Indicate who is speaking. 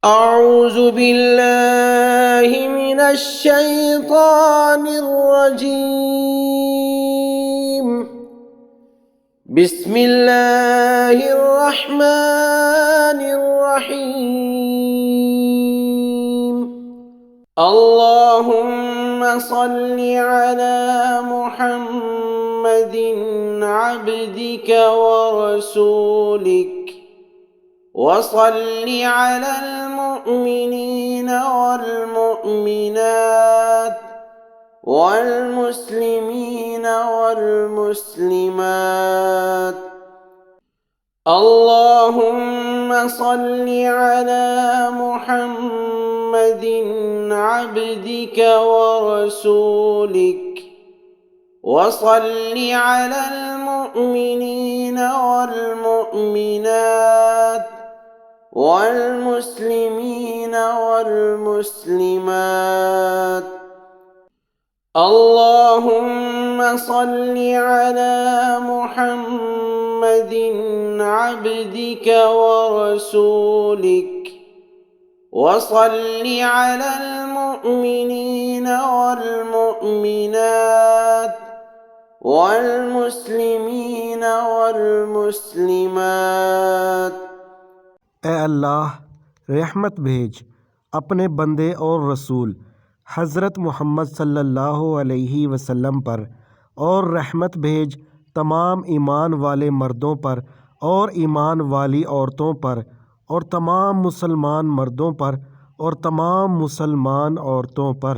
Speaker 1: أعوذ بالله من الشيطان الرجيم بسم الله الرحمن الرحيم اللهم صل على محمد عبدك ورسولك وصل على المؤمنين والمؤمنات والمسلمين والمسلمات اللهم صل على محمد عبدك ورسولك وصل على المؤمنين والمؤمنات والمسلمين والمسلمات اللهم صل على محمد عبدك ورسولك وصل على المؤمنين والمؤمنات والمسلمين والمسلمات
Speaker 2: ए अल्लाह रहमत भेज अपने बंदे और रसूल हज़रत मोहम्मद सल्लल्लाहु अलैहि वसल्लम पर, और रहमत भेज तमाम ईमान वाले मर्दों पर और ईमान वाली औरतों पर और तमाम मुसलमान मर्दों पर और तमाम मुसलमान औरतों पर।